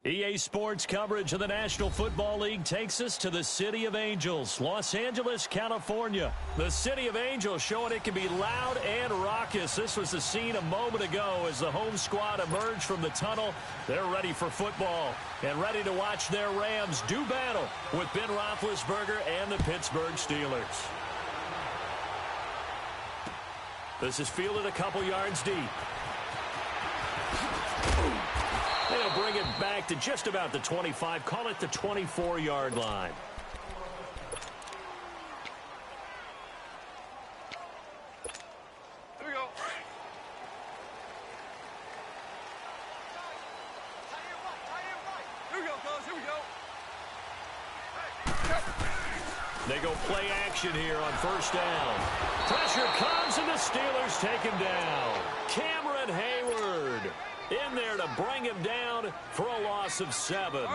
EA Sports coverage of the National Football League takes us to the City of Angels, Los Angeles, California. The City of Angels showing it can be loud and raucous. This was the scene a moment ago as the home squad emerged from the tunnel. They're ready for football and ready to watch their Rams do battle with Ben Roethlisberger and the Pittsburgh Steelers. This is fielded a couple yards deep. They'll bring it back to just about the 25. Call it the 24-yard line. Here we go. Here we go, fellas. Here we go. They go play action here on first down. Pressure comes, and the Steelers take him down. Cameron Hayward in there to bring him down for a loss of 7.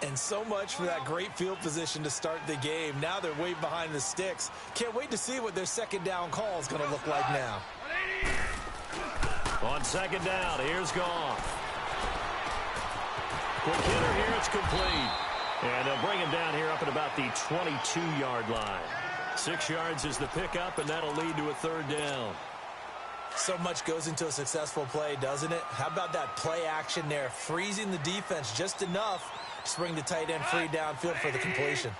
And so much for that great field position to start the game. Now they're way behind the sticks. Can't wait to see what their second down call is going to look like now. On second down, here's Goff. Quick hitter here, it's complete. And they'll bring him down here up at about the 22-yard line. 6 yards is the pickup, and that'll lead to a third down. So much goes into a successful play, doesn't it? How about that play action there, freezing the defense just enough to bring the tight end free downfield for the completion.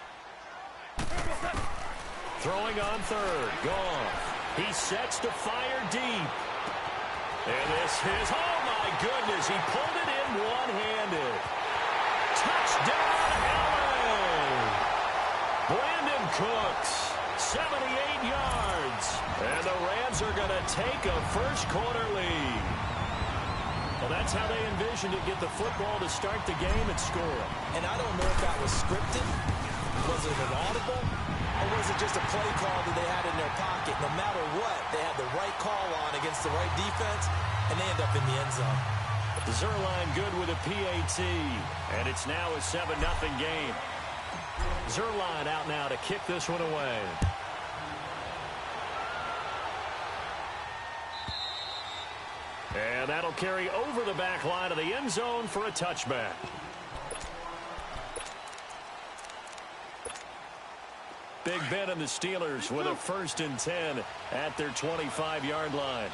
Throwing on third, Goff. He sets to fire deep. And this is, oh my goodness, he pulled it in one-handed. Touchdown, LA! Brandon Cooks, 78 yards. And the Rams are going to take a first-quarter lead. Well, that's how they envisioned it, get the football to start the game and score. And I don't know if that was scripted, was it an audible, or was it just a play call that they had in their pocket? No matter what, they had the right call on against the right defense, and they end up in the end zone. Zerline good with a PAT, and it's now a 7-0 game. Zerline out now to kick this one away. And that'll carry over the back line of the end zone for a touchback. Big Ben and the Steelers with a 1st and 10 at their 25-yard line.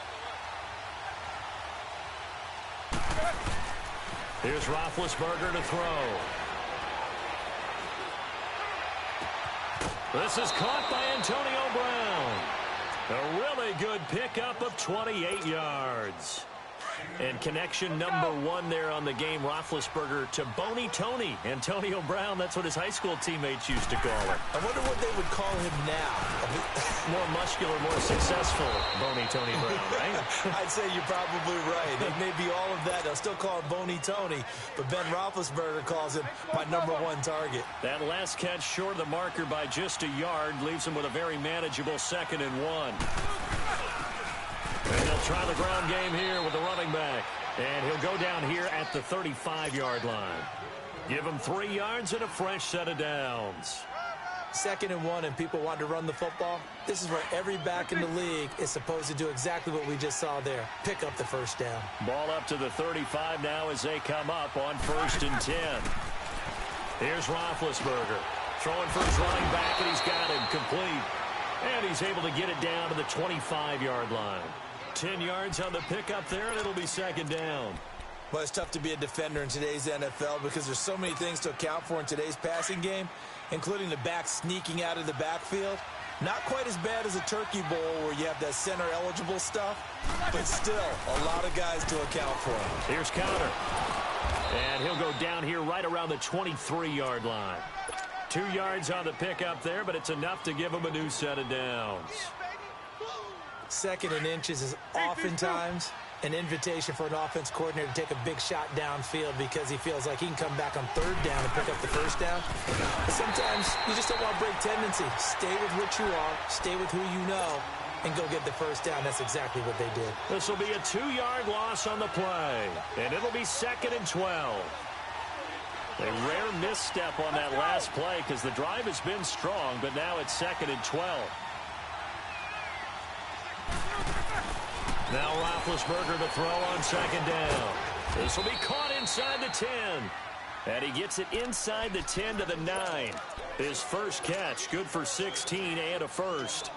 Here's Roethlisberger to throw. This is caught by Antonio Brown. A really good pickup of 28 yards. And connection number 1 there on the game, Roethlisberger to Boney Tony. Antonio Brown, that's what his high school teammates used to call him. I wonder what they would call him now. More muscular, more successful Boney Tony Brown, right? I'd say you're probably right. It may be all of that. They'll still call him Boney Tony, but Ben Roethlisberger calls him my number 1 target. That last catch short of the marker by just a yard leaves him with a very manageable 2nd and 1. And they'll try the ground game here with the running back. And he'll go down here at the 35-yard line. Give him 3 yards and a fresh set of downs. 2nd and 1 and people want to run the football. This is where every back in the league is supposed to do exactly what we just saw there. Pick up the first down. Ball up to the 35 now as they come up on 1st and 10. Here's Roethlisberger. Throwing for his running back, and he's got him complete. And he's able to get it down to the 25-yard line. 10 yards on the pickup there, and it'll be 2nd down. Well, it's tough to be a defender in today's NFL because there's so many things to account for in today's passing game, including the back sneaking out of the backfield. Not quite as bad as a turkey bowl where you have that center-eligible stuff, but still a lot of guys to account for. Here's Counter. And he'll go down here right around the 23-yard line. 2 yards on the pickup there, but it's enough to give him a new set of downs. 2nd and inches is oftentimes an invitation for an offense coordinator to take a big shot downfield because he feels like he can come back on 3rd down and pick up the first down. But sometimes you just don't want to break tendency. Stay with what you are, stay with who you know, and go get the first down. That's exactly what they did. This will be a 2-yard loss on the play, and it'll be 2nd and 12. A rare misstep on that last play because the drive has been strong, but now it's 2nd and 12. Now Roethlisberger to throw on 2nd down. This will be caught inside the 10. And he gets it inside the 10 to the 9. His first catch, good for 16 and a first.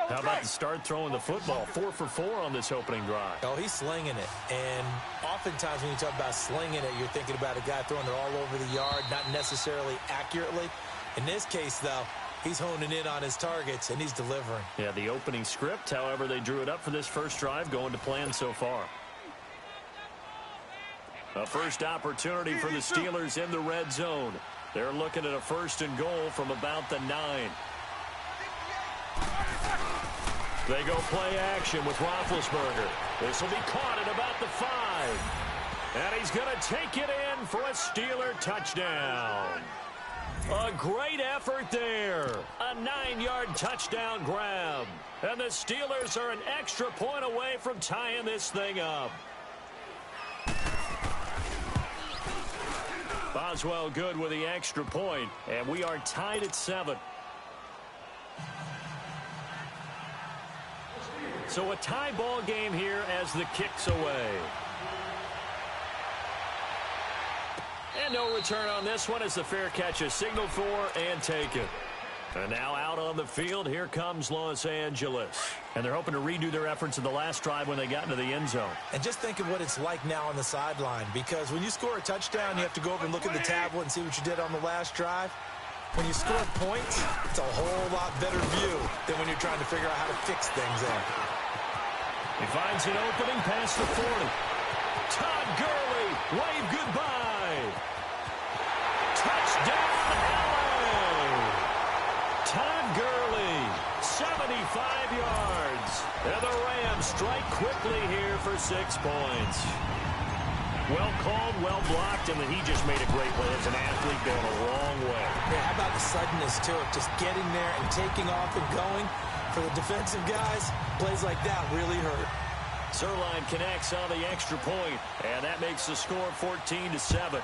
How about the start throwing the football? 4 for 4 on this opening drive. Oh, he's slinging it. And oftentimes when you talk about slinging it, you're thinking about a guy throwing it all over the yard, not necessarily accurately. In this case, though, he's honing in on his targets, and he's delivering. Yeah, the opening script, however, they drew it up for this first drive, going to plan so far. A first opportunity for the Steelers in the red zone. They're looking at a 1st and goal from about the 9. They go play action with Roethlisberger. This will be caught at about the 5. And he's going to take it in for a Steeler touchdown. A great effort there. A 9-yard touchdown grab. And the Steelers are an extra point away from tying this thing up. Boswell good with the extra point, and we are tied at 7. So a tie ball game here as the kick's away. And no return on this one as the fair catch is signaled for and taken. And now out on the field, here comes Los Angeles. And they're hoping to redo their efforts in the last drive when they got into the end zone. And just think of what it's like now on the sideline, because when you score a touchdown, you have to go over and look at the tablet and see what you did on the last drive. When you score points, it's a whole lot better view than when you're trying to figure out how to fix things there. He finds an opening past the 40. Todd Gurley, wave goodbye. Touchdown, LA. Todd Gurley, 75 yards. And the Rams strike quickly here for 6 points. Well called, well blocked, and he just made a great play as an athlete going a long way. Yeah, how about the suddenness to it? Just getting there and taking off and going. For the defensive guys, plays like that really hurt. Zerline connects on the extra point, and that makes the score 14-7.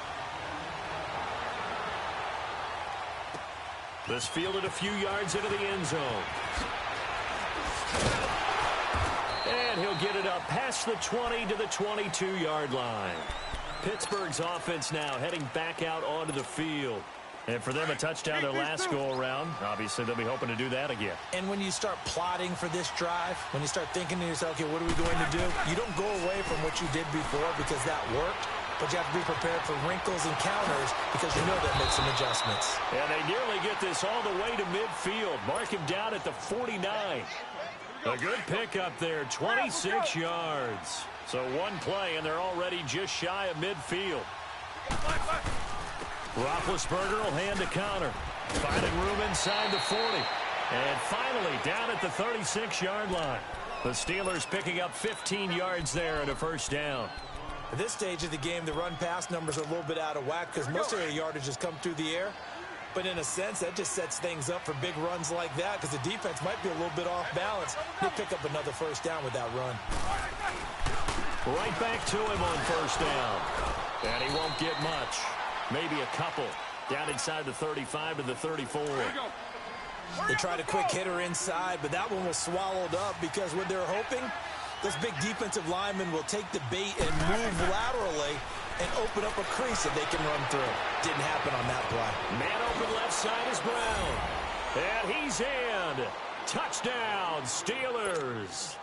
This fielded a few yards into the end zone. And he'll get it up past the 20 to the 22-yard line. Pittsburgh's offense now heading back out onto the field. And for them, a touchdown their last go-around. Obviously, they'll be hoping to do that again. And when you start plotting for this drive, when you start thinking to yourself, okay, what are we going to do? You don't go away from what you did before because that worked, but you have to be prepared for wrinkles and counters because you know that makes some adjustments. And they nearly get this all the way to midfield. Mark him down at the 49. A good pickup there, 26 yards. So one play, and they're already just shy of midfield. Roethlisberger will hand to counter. Finding room inside the 40. And finally down at the 36-yard line. The Steelers picking up 15 yards there and a first down. At this stage of the game, the run-pass numbers are a little bit out of whack because most of their yardage has come through the air. But in a sense, that just sets things up for big runs like that because the defense might be a little bit off balance. They'll pick up another first down with that run. Right back to him on first down. And he won't get much. Maybe a couple. Down inside the 35 to the 34. They tried a quick hitter inside, but that one was swallowed up because what they're hoping, those big defensive linemen will take the bait and move laterally and open up a crease that they can run through. Didn't happen on that play. Man open left side is Brown. And he's in. Touchdown, Steelers.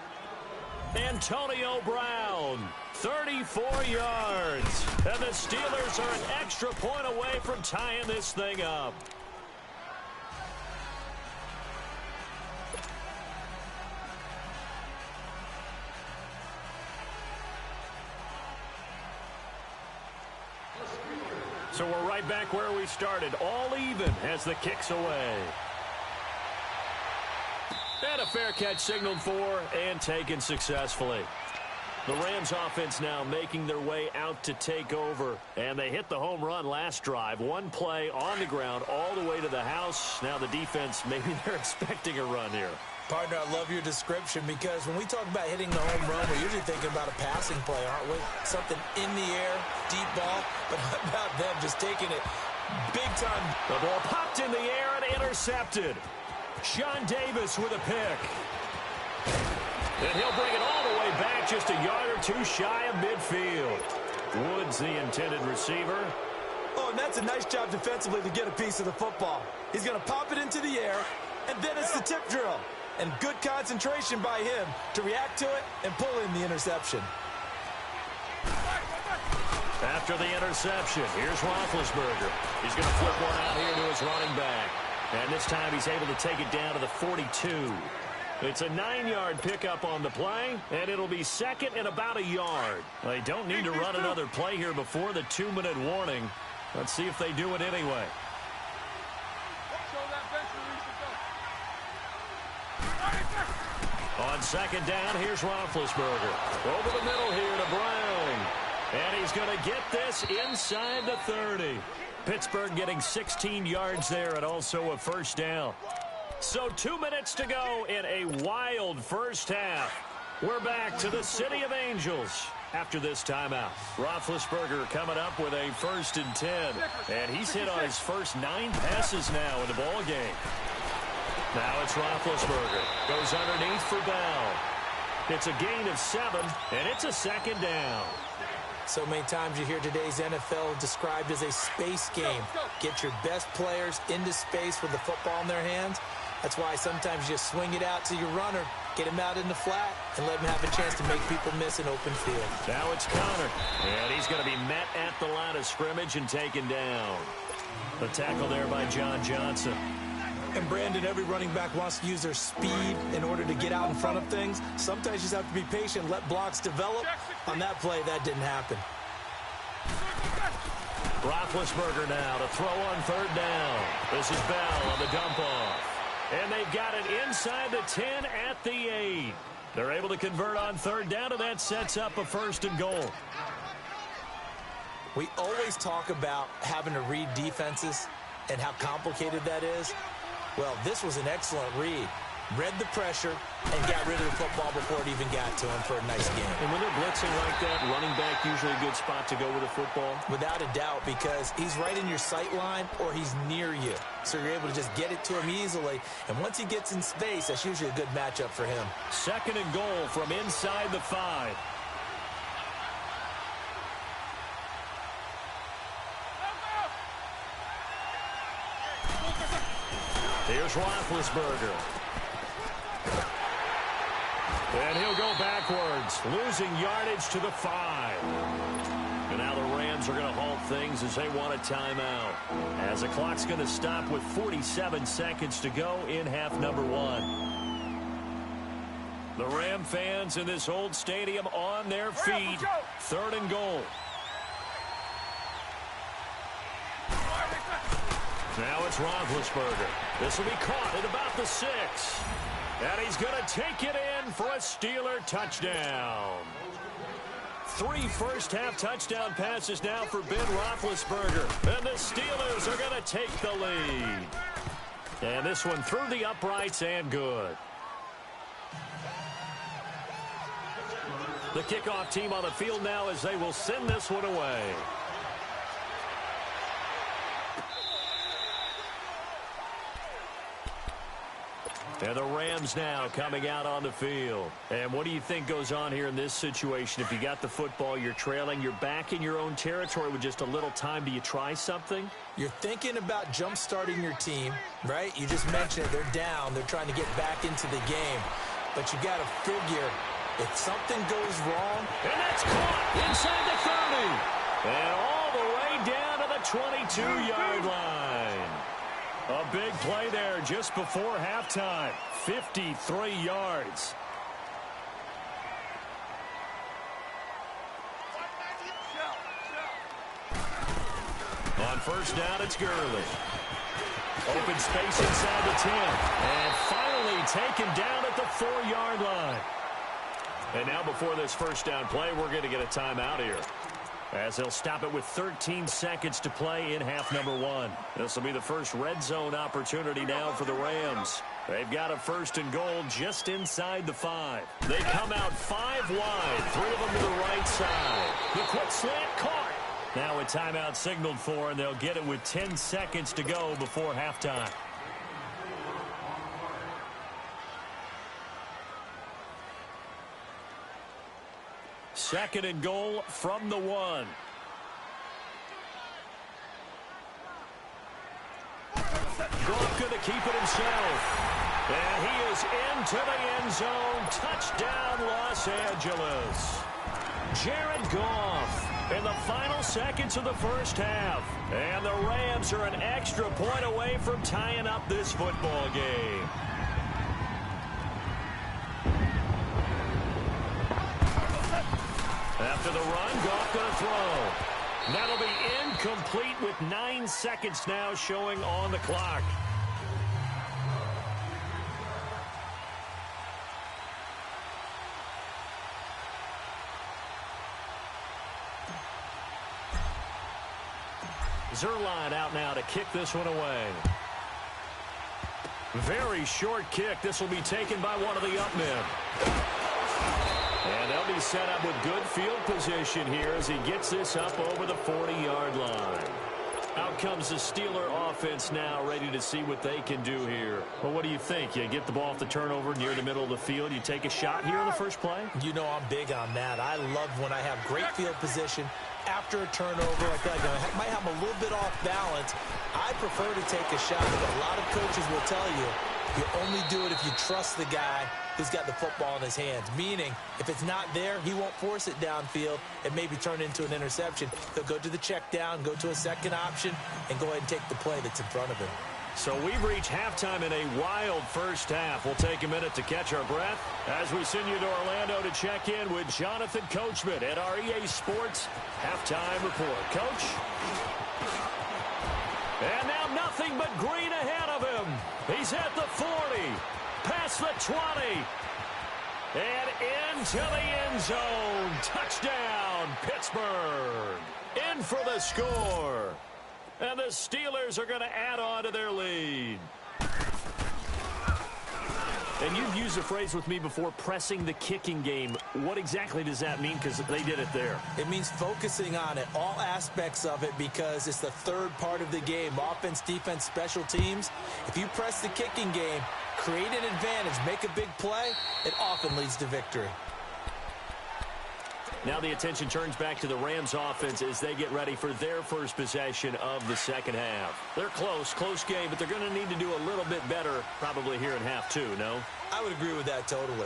Antonio Brown, 34 yards. And the Steelers are an extra point away from tying this thing up. So we're right back where we started, all even as the kick's away. And a fair catch signaled for and taken successfully. The Rams offense now making their way out to take over. And they hit the home run last drive. One play on the ground all the way to the house. Now the defense, maybe they're expecting a run here. Partner, I love your description because when we talk about hitting the home run, we're usually thinking about a passing play, aren't we? Something in the air, deep ball. But how about them just taking it big time? The ball popped in the air and intercepted. Sean Davis with a pick. And he'll bring it all the way back just a yard or two shy of midfield. Woods, the intended receiver. Oh, and that's a nice job defensively to get a piece of the football. He's going to pop it into the air, and then it's the tip drill. And good concentration by him to react to it and pull in the interception. After the interception, here's Roethlisberger. He's going to flip one out here to his running back. And this time he's able to take it down to the 42. It's a 9-yard pickup on the play, and it'll be second and about a yard. They don't need to run another play here before the 2-minute warning. Let's see if they do it anyway. On second down, here's Roethlisberger. Over the middle here to Brown. And he's going to get this inside the 30. Pittsburgh getting 16 yards there and also a first down. So 2 minutes to go in a wild first half. We're back to the City of Angels after this timeout. Roethlisberger coming up with a 1st and 10. And he's hit on his first 9 passes now in the ball game. Now it's Roethlisberger. Goes underneath for Bell. It's a gain of 7, and it's a second down. So many times you hear today's NFL described as a space game. Get your best players into space with the football in their hands. That's why sometimes you just swing it out to your runner, get him out in the flat, and let him have a chance to make people miss an open field. Now it's Connor, and he's going to be met at the line of scrimmage and taken down. The tackle there by John Johnson. And Brandon, every running back wants to use their speed in order to get out in front of things. Sometimes you just have to be patient, let blocks develop. On that play, that didn't happen. Roethlisberger now to throw on 3rd down. This is Bell on the dump off. And they've got it inside the 10 at the 8. They're able to convert on 3rd down, and that sets up a 1st and goal. We always talk about having to read defenses and how complicated that is. Well, this was an excellent read. Read the pressure and got rid of the football before it even got to him for a nice game. And when they're blitzing like that, running back usually a good spot to go with the football? Without a doubt, because he's right in your sight line or he's near you. So you're able to just get it to him easily. And once he gets in space, that's usually a good matchup for him. 2nd and goal from inside the 5. Here's Roethlisberger. And he'll go backwards, losing yardage to the 5. And now the Rams are going to halt things as they want a timeout. As the clock's going to stop with 47 seconds to go in half number 1. The Ram fans in this old stadium on their feet. 3rd and goal. Now it's Roethlisberger. This will be caught at about the 6. And he's going to take it in for a Steeler touchdown. 3 first-half touchdown passes now for Ben Roethlisberger. And the Steelers are going to take the lead. And this one through the uprights and good. The kickoff team on the field now as they will send this one away. And the Rams now coming out on the field. And what do you think goes on here in this situation? If you got the football, you're trailing, you're back in your own territory with just a little time. Do you try something? You're thinking about jump-starting your team, right? You just mentioned it. They're down. They're trying to get back into the game. But you got to figure if something goes wrong. And that's caught inside the 30. And all the way down to the 22-yard line. A big play there just before halftime. 53 yards. On 1st down, it's Gurley. Open space inside the 10. And finally taken down at the 4-yard line. And now before this 1st down play, we're going to get a timeout here, as they'll stop it with 13 seconds to play in half number 1. This will be the first red zone opportunity now for the Rams. They've got a 1st and goal just inside the 5. They come out 5 wide, 3 of them to the right side. The quick slant caught. Now a timeout signaled for, and they'll get it with 10 seconds to go before halftime. Second and goal from the 1. position to keep it himself. And he is into the end zone. Touchdown, Los Angeles. Jared Goff in the final seconds of the first half. And the Rams are an extra point away from tying up this football game. After the run, Goff going to throw. That'll be incomplete with 9 seconds now showing on the clock. Zerline out now to kick this one away. Very short kick. This will be taken by one of the up men. And they'll be set up with good field position here as he gets this up over the 40-yard line. Out comes the Steeler offense now, ready to see what they can do here. Well, what do you think? You get the ball off the turnover near the middle of the field. You take a shot here in the first play? You know I'm big on that. I love when I have great field position after a turnover like that. I might have a little bit off balance. I prefer to take a shot, but a lot of coaches will tell you only do it if you trust the guy who's got the football in his hands. Meaning, if it's not there, he won't force it downfield and maybe turn it into an interception. He'll go to the check down, go to a second option, and go ahead and take the play that's in front of him. So we've reached halftime in a wild first half. We'll take a minute to catch our breath as we send you to Orlando to check in with Jonathan Coachman at our EA Sports Halftime Report. Coach? And now nothing but green ahead of him. He's at the 40, past the 20, and into the end zone. Touchdown, Pittsburgh. In for the score. And the Steelers are going to add on to their lead. And you've used the phrase with me before, pressing the kicking game. What exactly does that mean? Because they did it there. It means focusing on it, all aspects of it, because it's the third part of the game. Offense, defense, special teams. If you press the kicking game, create an advantage, make a big play, it often leads to victory. Now the attention turns back to the Rams offense as they get ready for their first possession of the second half. They're close game, but they're going to need to do a little bit better probably here in half two, no? I would agree with that totally.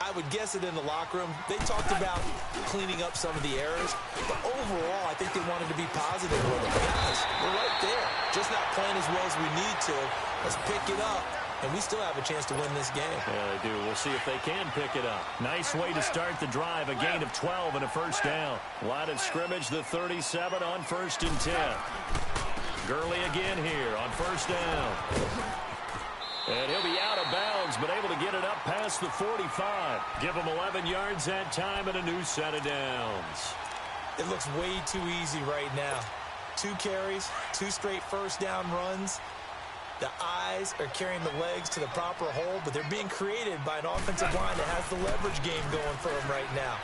I would guess it in the locker room. They talked about cleaning up some of the errors, but overall I think they wanted to be positive with them. Guys, we're right there. Just not playing as well as we need to. Let's pick it up. And we still have a chance to win this game. Yeah, they do. We'll see if they can pick it up. Nice way to start the drive. A gain of 12 and a first down. Line of scrimmage, the 37 on 1st and 10. Gurley again here on first down. And he'll be out of bounds, but able to get it up past the 45. Give him 11 yards that time and a new set of downs. It looks way too easy right now. 2 carries, 2 straight first down runs. The eyes are carrying the legs to the proper hole, but they're being created by an offensive line that has the leverage game going for him right now.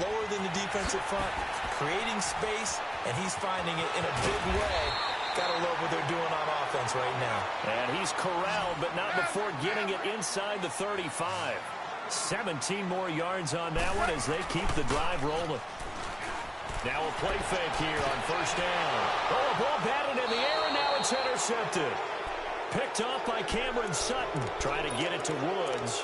Lower than the defensive front, creating space, and he's finding it in a big way. Gotta love what they're doing on offense right now. And he's corralled, but not before getting it inside the 35. 17 more yards on that one as they keep the drive rolling. Now a play fake here on first down. Oh, a ball batted in the air, and now it's intercepted. Picked off by Cameron Sutton. Trying to get it to Woods.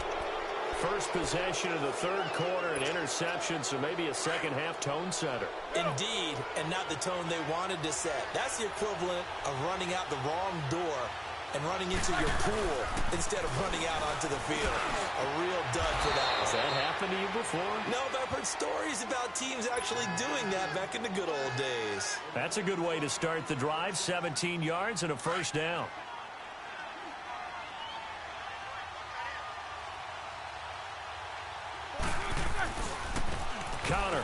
First possession of the third quarter, an interception, so maybe a second half tone setter. Indeed, and not the tone they wanted to set. That's the equivalent of running out the wrong door and running into your pool instead of running out onto the field. A real dud for that one. Has that happened to you before? No, but I've heard stories about teams actually doing that back in the good old days. That's a good way to start the drive. 17 yards and a first down. Connor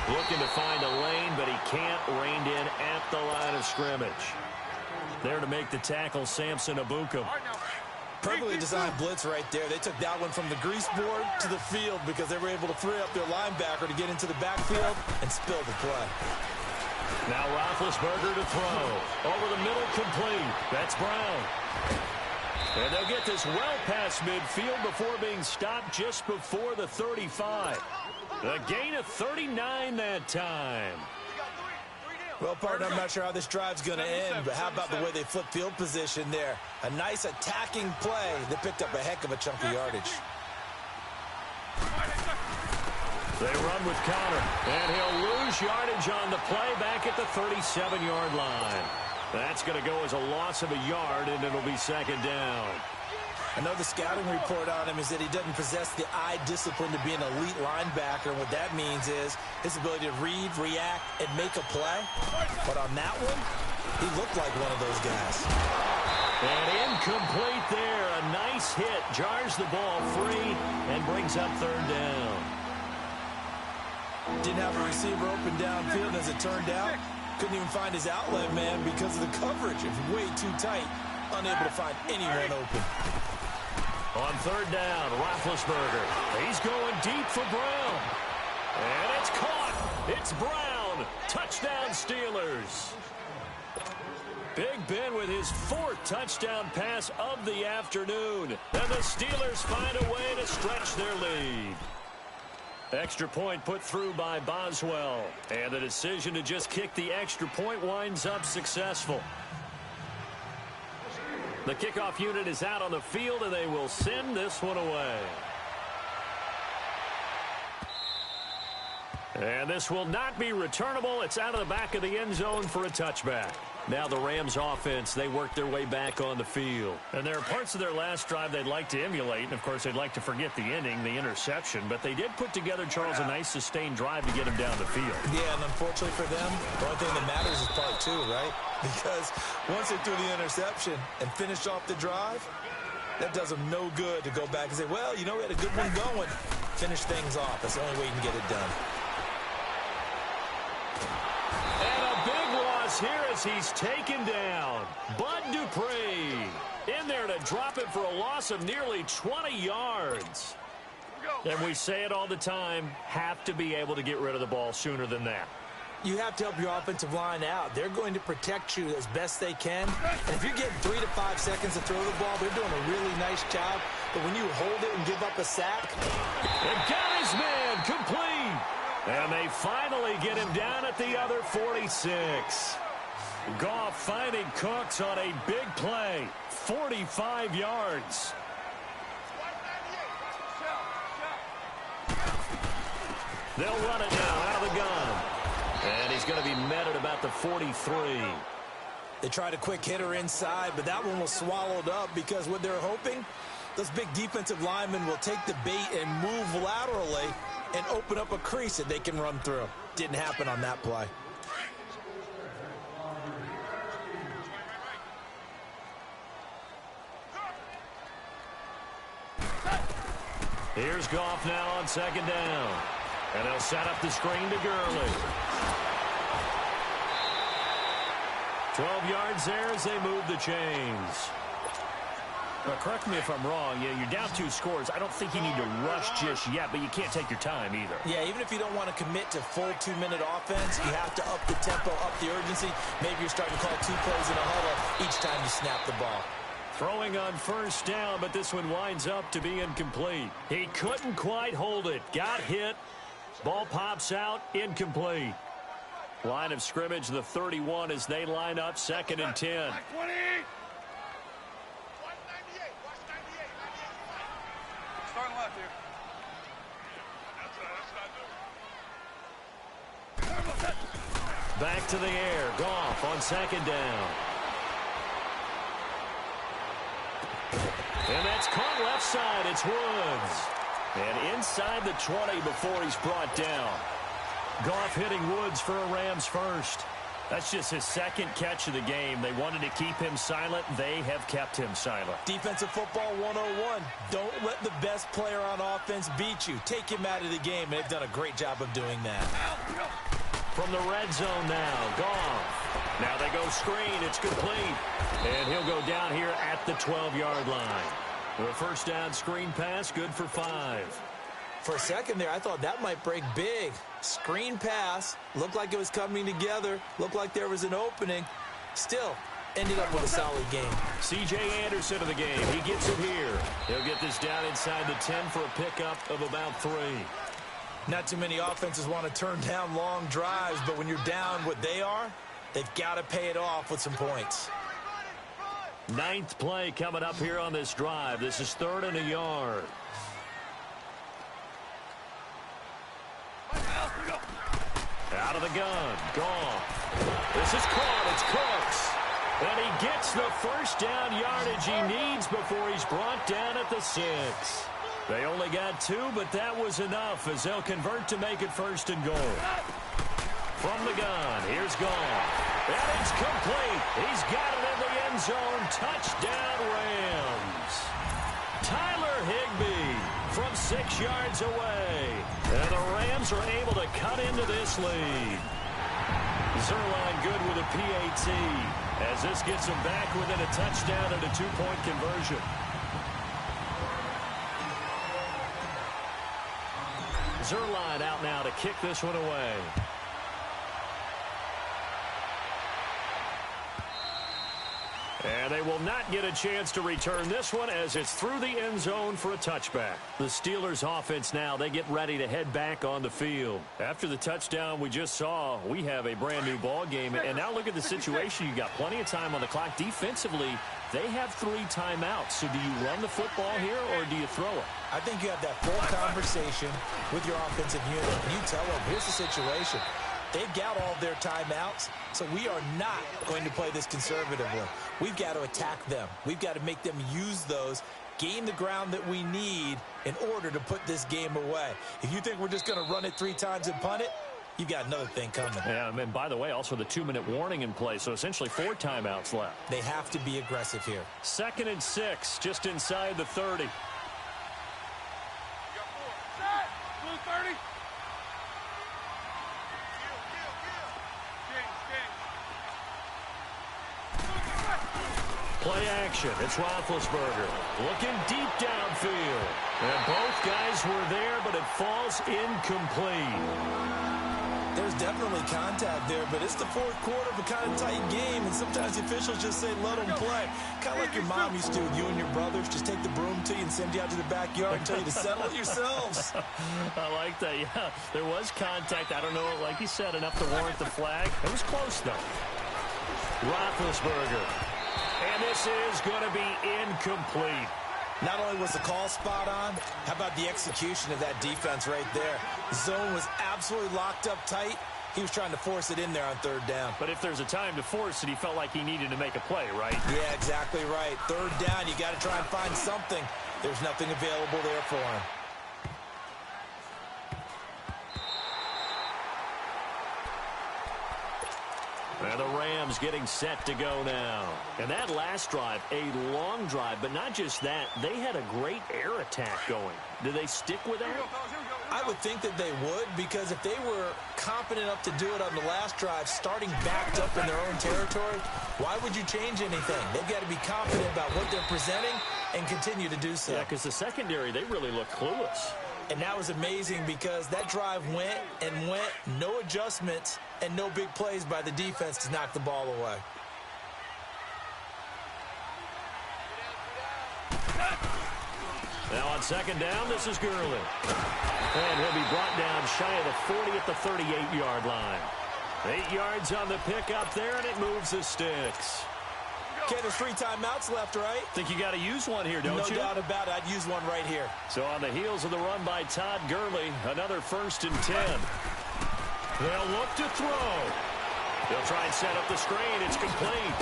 looking to find a lane, but he can't. Reined in at the line of scrimmage. There to make the tackle, Samson Abukum. Perfectly designed blitz right there. They took that one from the grease board to the field because they were able to free up their linebacker to get into the backfield and spill the play. Now Roethlisberger to throw. Over the middle, complete. That's Brown. And they'll get this well past midfield before being stopped just before the 35. A gain of 39 that time. Well, partner, I'm not sure how this drive's going to end, but how about the way they flip field position there? A nice attacking play that picked up a heck of a chunk of yardage. They run with Connor, and he'll lose yardage on the play back at the 37-yard line. That's going to go as a loss of a yard, and it'll be second down. I know the scouting report on him is that he doesn't possess the eye discipline to be an elite linebacker, and what that means is his ability to read, react, and make a play. But on that one, he looked like one of those guys. And incomplete there. A nice hit. Jars the ball free and brings up third down. Didn't have a receiver open downfield, and as it turned out, couldn't even find his outlet man because of the coverage. It was way too tight, unable to find anyone open. On third down, Roethlisberger. He's going deep for Brown. And it's caught. It's Brown. Touchdown, Steelers. Big Ben with his 4th touchdown pass of the afternoon. And the Steelers find a way to stretch their lead. Extra point put through by Boswell. And the decision to just kick the extra point winds up successful. The kickoff unit is out on the field, and they will send this one away. And this will not be returnable. It's out of the back of the end zone for a touchback. Now the Rams offense, they work their way back on the field. And there are parts of their last drive they'd like to emulate. And, of course, they'd like to forget the ending, the interception. But they did put together, Charles, a nice sustained drive to get him down the field. Yeah, and unfortunately for them, the only thing that matters is part 2, right? Because once they threw the interception and finished off the drive, that does them no good to go back and say, well, you know, we had a good one going. Finish things off. That's the only way you can get it done. Here as he's taken down. Bud Dupree in there to drop it for a loss of nearly 20 yards. And we say it all the time, have to be able to get rid of the ball sooner than that. You have to help your offensive line out. They're going to protect you as best they can. And if you're getting 3 to 5 seconds to throw the ball, they're doing a really nice job. But when you hold it and give up a sack. And got his man complete. And they finally get him down at the other 46. Goff finding Cooks on a big play. 45 yards. They'll run it now out of the gun. And he's going to be met at about the 43. They tried a quick hitter inside, but that one was swallowed up because what they're hoping, those big defensive linemen will take the bait and move laterally and open up a crease that they can run through. Didn't happen on that play. Here's Goff now on second down. And they'll set up the screen to Gurley. 12 yards there as they move the chains. Now, correct me if I'm wrong. Yeah, you're down 2 scores. I don't think you need to rush just yet, but you can't take your time either. Yeah, even if you don't want to commit to full 2-minute offense, you have to up the tempo, up the urgency. Maybe you're starting to call 2 plays in a huddle each time you snap the ball. Throwing on first down, but this one winds up to be incomplete. He couldn't quite hold it. Got hit. Ball pops out. Incomplete. Line of scrimmage, the 31 as they line up, 2nd and 10. Starting left here. Back to the air. Goff on 2nd down. And that's caught left side. It's Woods. And inside the 20 before he's brought down. Goff hitting Woods for a Rams first. That's just his 2nd catch of the game. They wanted to keep him silent. They have kept him silent. Defensive football 101. Don't let the best player on offense beat you. Take him out of the game, and they've done a great job of doing that. From the red zone now, Goff. Now they go screen. It's complete. And he'll go down here at the 12-yard line. The first down screen pass, good for 5. For a second there, I thought that might break big. Screen pass. Looked like it was coming together. Looked like there was an opening. Still, ended up with a solid game. C.J. Anderson of the game. He gets it here. He'll get this down inside the 10 for a pickup of about 3. Not too many offenses want to turn down long drives, but when you're down what they are, They've got to pay it off with some points. Ninth play coming up here on this drive. This is 3rd and a yard. Out of the gun. Gone. This is caught. It's Cooks. And he gets the first down yardage he needs before he's brought down at the 6. They only got 2, but that was enough as they'll convert to make it 1st and goal. From the gun, here's Goff. And it's complete. He's got it in the end zone. Touchdown, Rams. Tyler Higbee from 6 yards away. And the Rams are able to cut into this lead. Zerline good with a PAT as this gets him back within a touchdown and a 2-point conversion. Zerline out now to kick this one away. And they will not get a chance to return this one as it's through the end zone for a touchback. The Steelers offense now, they get ready to head back on the field. After the touchdown we just saw, we have a brand new ball game. And now look at the situation. You got plenty of time on the clock. Defensively, they have 3 timeouts. So do you run the football here or do you throw it? I think you have that full conversation with your offensive unit. And you tell them, here's the situation. They've got all their timeouts, so we are not going to play this conservatively. We've got to attack them. We've got to make them use those, gain the ground that we need in order to put this game away. If you think we're just going to run it 3 times and punt it, you got another thing coming. Yeah, and by the way, also the 2-minute warning in play, so essentially 4 timeouts left. They have to be aggressive here. 2nd and 6, just inside the 30. Play action. It's Roethlisberger looking deep downfield. And both guys were there, but it falls incomplete. There's definitely contact there, but it's the 4th quarter of a kind of tight game, and sometimes the officials just say, let them play. Kind of like your mom used to with you and your brothers. Just take the broom to you and send you out to the backyard and tell you to settle it yourselves. I like that, yeah. There was contact. I don't know, like you said, enough to warrant the flag. It was close, though. Roethlisberger. And this is going to be incomplete. Not only was the call spot on, how about the execution of that defense right there? The zone was absolutely locked up tight. He was trying to force it in there on 3rd down. But if there's a time to force it, he felt like he needed to make a play, right? Yeah, exactly right. 3rd down, you got to try and find something. There's nothing available there for him. And the Rams getting set to go now. And that last drive, a long drive, but not just that, they had a great air attack going. Do they stick with that? I would think that they would, because if they were confident enough to do it on the last drive, starting backed up in their own territory, why would you change anything? They've got to be confident about what they're presenting and continue to do so. Yeah, because the secondary, they really look clueless. And that was amazing because that drive went and went, no adjustments and no big plays by the defense to knock the ball away. Now on 2nd down, this is Gurley. And he'll be brought down shy of the 40 at the 38-yard line. 8 yards on the pickup there, and it moves the sticks. Okay, there's 3 timeouts left, right? Think you got to use one here, don't you? No doubt about it. I'd use one right here. So on the heels of the run by Todd Gurley, another 1st and 10. They'll look to throw. They'll try and set up the screen. It's complete.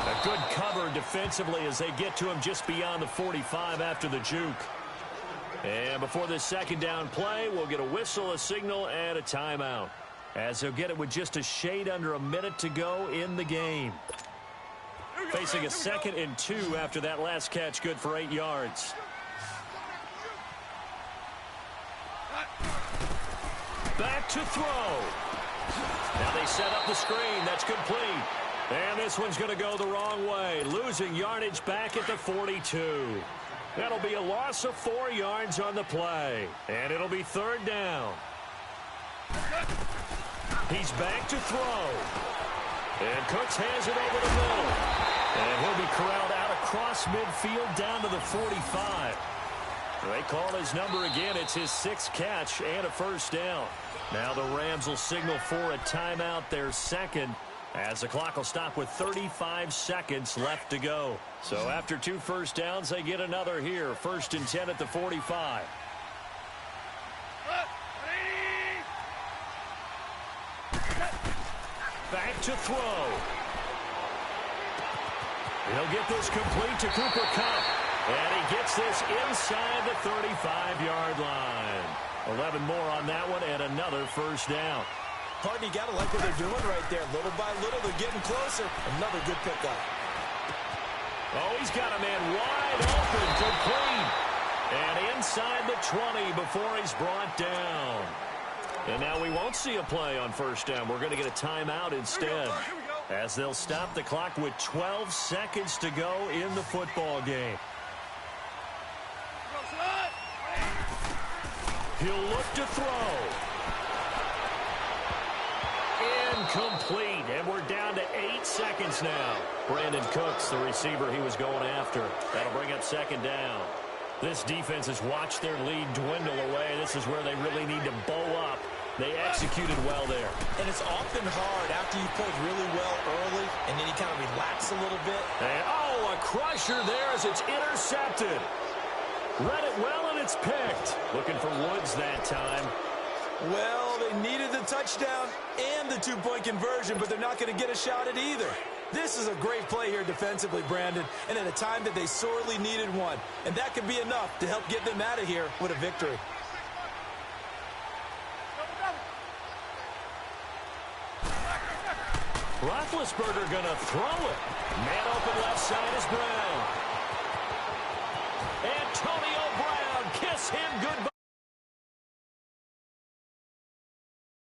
A good cover defensively as they get to him just beyond the 45 after the juke. And before this 2nd down play, we'll get a whistle, a signal, and a timeout. As they'll get it with just a shade under a minute to go in the game. Facing a 2nd and 2 after that last catch, good for 8 yards. Back to throw. Now they set up the screen. That's complete. And this one's going to go the wrong way. Losing yardage back at the 42. That'll be a loss of 4 yards on the play. And it'll be 3rd down. He's back to throw. And Cooks has it over the middle. And he'll be corralled out across midfield down to the 45. They call his number again. It's his 6th catch and a 1st down. Now the Rams will signal for a timeout, their 2nd. As the clock will stop with 35 seconds left to go. So after 2 first downs, they get another here. 1st and 10 at the 45. Back to throw. He'll get this complete to Cooper Kupp. And he gets this inside the 35-yard line. 11 more on that one and another first down. Harden, you got to like what they're doing right there. Little by little, they're getting closer. Another good pickup. Oh, he's got a man wide open, complete. And inside the 20 before he's brought down. And now we won't see a play on first down. We're going to get a timeout instead. As they'll stop the clock with 12 seconds to go in the football game. He'll look to throw. Incomplete, and we're down to 8 seconds now. Brandon Cooks, the receiver he was going after. That'll bring up 2nd down. This defense has watched their lead dwindle away. This is where they really need to bow up. They executed well there. And it's often hard after you played really well early, and then you kind of relax a little bit. And, oh, a crusher there as it's intercepted. Read it well, and it's picked. Looking for Woods that time. Well, they needed the touchdown and the 2-point conversion, but they're not going to get a shot at either. This is a great play here defensively, Brandon, and at a time that they sorely needed one. And that could be enough to help get them out of here with a victory. Roethlisberger going to throw it. Man open left side is Brown. Antonio Brown, kiss him goodbye.